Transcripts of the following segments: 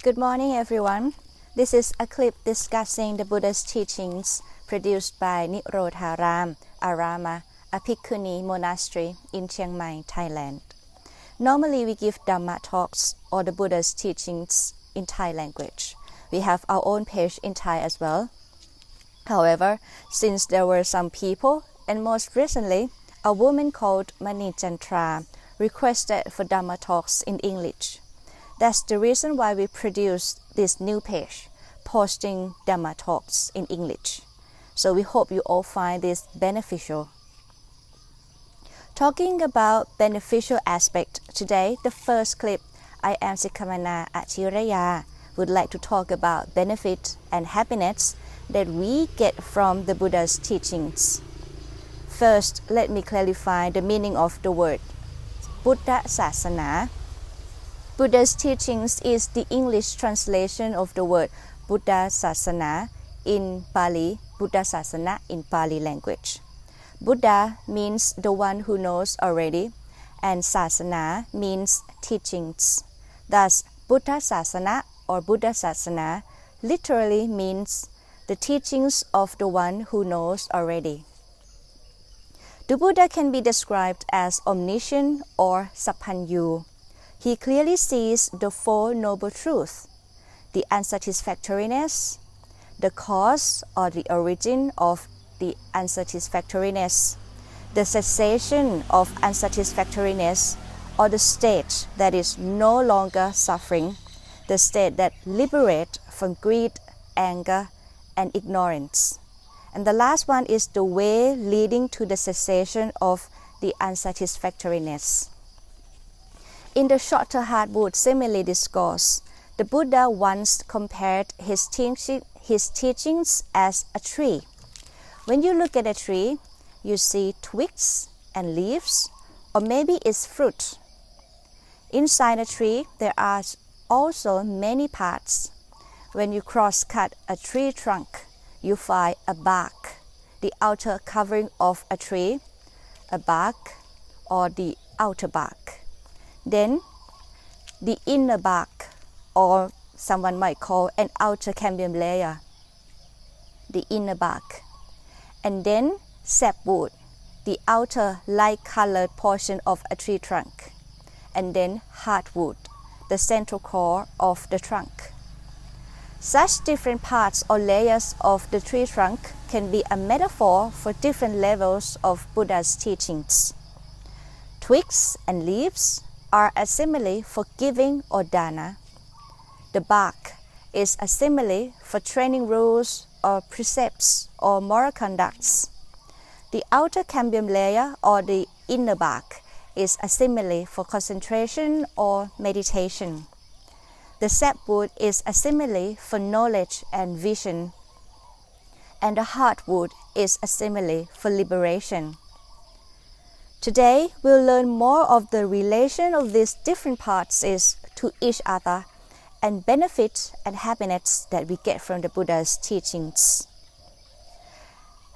Good morning, everyone. This is a clip discussing the Buddha's teachings produced by Nirodharam, Arama, a Bhikkhuni monastery in Chiang Mai, Thailand. Normally, we give Dhamma talks or the Buddha's teachings in Thai language. We have our own page in Thai as well. However, since there were some people, and most recently, a woman called Mani Chantra requested for Dhamma talks in English. That's the reason why we produced this new page, posting Dhamma talks in English. So we hope you all find this beneficial. Talking about beneficial aspect, today, the first clip, I am Sikamana Achiraya, would like to talk about benefit and happiness that we get from the Buddha's teachings. First, let me clarify the meaning of the word Buddha Sasana. Buddha's teachings is the English translation of the word Buddha Sasana in Pali, Buddha Sasana in Pali language. Buddha means the one who knows already, and Sasana means teachings. Thus, Buddha Sasana or Buddha Sasana literally means the teachings of the one who knows already. The Buddha can be described as omniscient or sapanyu. He clearly sees the Four Noble Truths, the unsatisfactoriness, the cause or the origin of the unsatisfactoriness, the cessation of unsatisfactoriness, or the state that is no longer suffering, the state that liberates from greed, anger, and ignorance. And the last one is the way leading to the cessation of the unsatisfactoriness. In the Shorter Heartwood Simile Discourse, the Buddha once compared his teachings as a tree. When you look at a tree, you see twigs and leaves, or maybe it's fruit. Inside a tree, there are also many parts. When you cross-cut a tree trunk, you find a bark, the outer covering of a tree, a bark, or the outer bark. Then, the inner bark, or someone might call an outer cambium layer, the inner bark. And then sapwood, the outer light-colored portion of a tree trunk. And then heartwood, the central core of the trunk. Such different parts or layers of the tree trunk can be a metaphor for different levels of Buddha's teachings. Twigs and leaves are a simile for giving or Dāna. The bark is a simile for training rules or precepts or moral conducts. The outer cambium layer or the inner bark is a simile for concentration or meditation. The sapwood is a simile for knowledge and vision. And the heartwood is a simile for liberation. Today, we'll learn more of the relation of these different parts to each other and benefit and happiness that we get from the Buddha's teachings.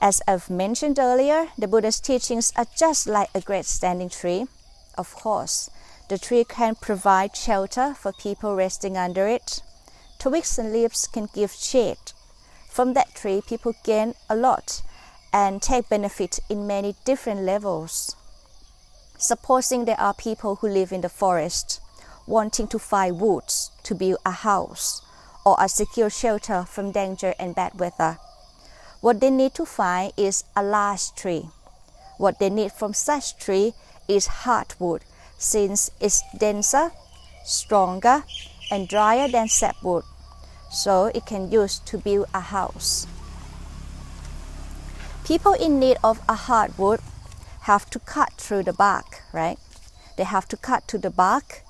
As I've mentioned earlier, the Buddha's teachings are just like a great standing tree. Of course, the tree can provide shelter for people resting under it. Twigs and leaves can give shade. From that tree, people gain a lot and take benefit in many different levels. Supposing there are people who live in the forest, wanting to find woods to build a house or a secure shelter from danger and bad weather. What they need to find is a large tree. What they need from such tree is heartwood, since it's denser, stronger, and drier than sapwood, so it can use to build a house. People in need of a heartwood have to cut through the bark, right? They have to cut to the bark,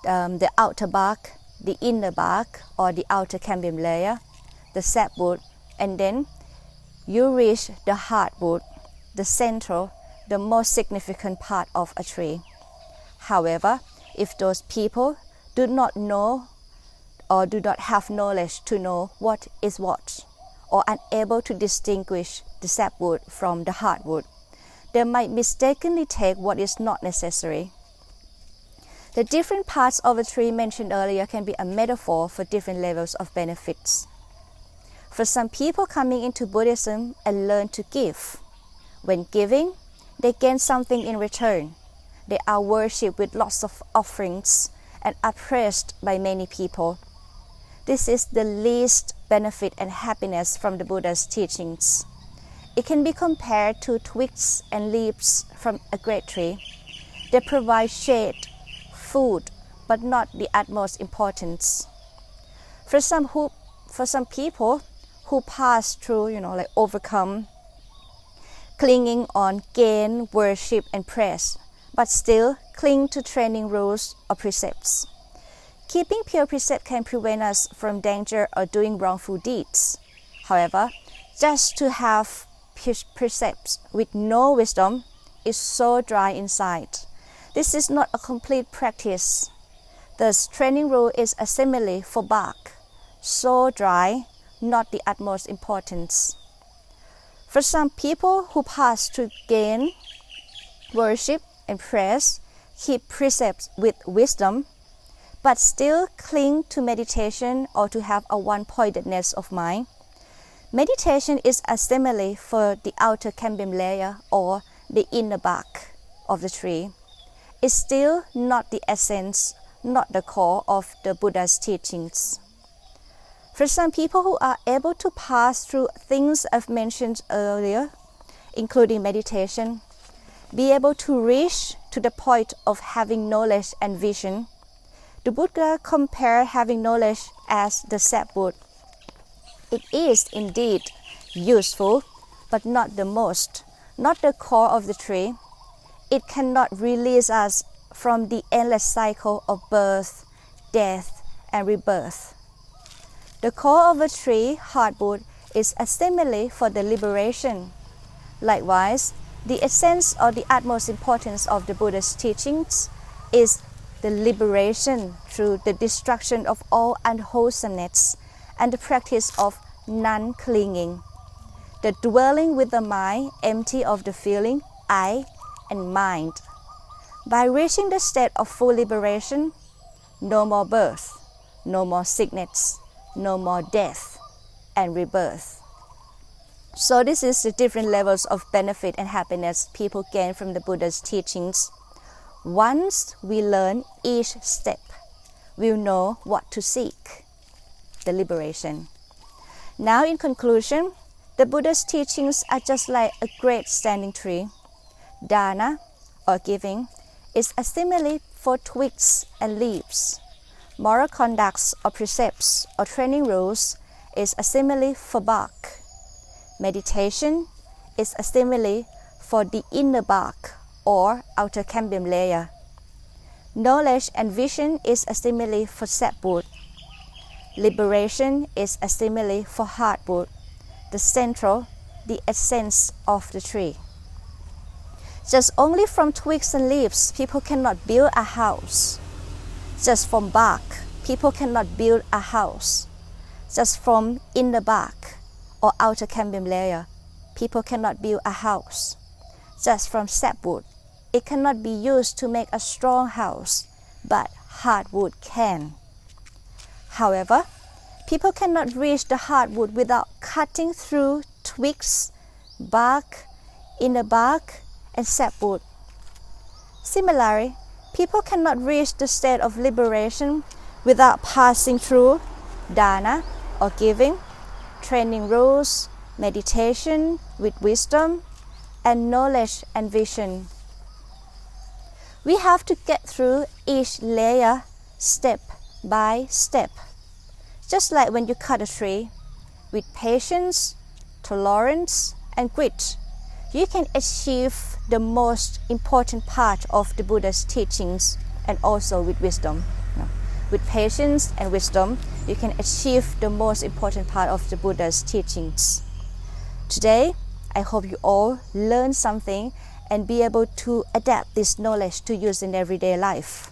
the outer bark, the inner bark, or the outer cambium layer, the sapwood, and then you reach the heartwood, the central, the most significant part of a tree. However, if those people do not know or do not have knowledge to know what is what, or unable to distinguish the sapwood from the heartwood, they might mistakenly take what is not necessary. The different parts of a tree mentioned earlier can be a metaphor for different levels of benefits. For some people coming into Buddhism and learn to give. When giving, they gain something in return. They are worshipped with lots of offerings and are praised by many people. This is the least benefit and happiness from the Buddha's teachings. It can be compared to twigs and leaves from a great tree. They provide shade, food, but not the utmost importance. For some people who pass through, overcome, clinging on gain, worship, and praise, but still cling to training rules or precepts. Keeping pure precept can prevent us from danger or doing wrongful deeds. However, just to have precepts with no wisdom is so dry inside. This is not a complete practice. Thus, training rule is a simile for bark, so dry, not the utmost importance. For some people who pass through gain, worship, and praise, keep precepts with wisdom, but still cling to meditation or to have a one-pointedness of mind. Meditation is a simile for the outer cambium layer or the inner bark of the tree. It's still not the essence, not the core of the Buddha's teachings. For some people who are able to pass through things I've mentioned earlier, including meditation, be able to reach to the point of having knowledge and vision, the Buddha compared having knowledge as the sapwood. It is indeed useful, but not the most, not the core of the tree. It cannot release us from the endless cycle of birth, death, and rebirth. The core of a tree, heartwood, is a simile for the liberation. Likewise, the essence or the utmost importance of the Buddha's teachings is the liberation through the destruction of all unwholesomeness and the practice of non-clinging. The dwelling with the mind empty of the feeling, I, and mind. By reaching the state of full liberation, no more birth, no more sickness, no more death and rebirth. So this is the different levels of benefit and happiness people gain from the Buddha's teachings. Once we learn each step, we'll know what to seek, the liberation. Now in conclusion, the Buddha's teachings are just like a great standing tree. Dāna, or giving, is a simile for twigs and leaves. Moral conducts or precepts or training rules is a simile for bark. Meditation is a simile for the inner bark or outer cambium layer. Knowledge and vision is a simile for sapwood. Liberation is a simile for heartwood, the central, the essence of the tree. Just only from twigs and leaves, people cannot build a house. Just from bark, people cannot build a house. Just from inner bark or outer cambium layer, people cannot build a house. Just from sapwood, it cannot be used to make a strong house, but heartwood can. However, people cannot reach the heartwood without cutting through twigs, bark, inner bark, and sapwood. Similarly, people cannot reach the state of liberation without passing through Dāna, or giving, training rules, meditation with wisdom, and knowledge and vision. We have to get through each layer step by step. Just like when you cut a tree, with patience, tolerance, and grit, you can achieve the most important part of the Buddha's teachings, and also with wisdom. With patience and wisdom, you can achieve the most important part of the Buddha's teachings. Today, I hope you all learn something and be able to adapt this knowledge to use in everyday life.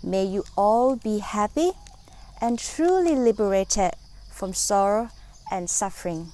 May you all be happy and truly liberated from sorrow and suffering.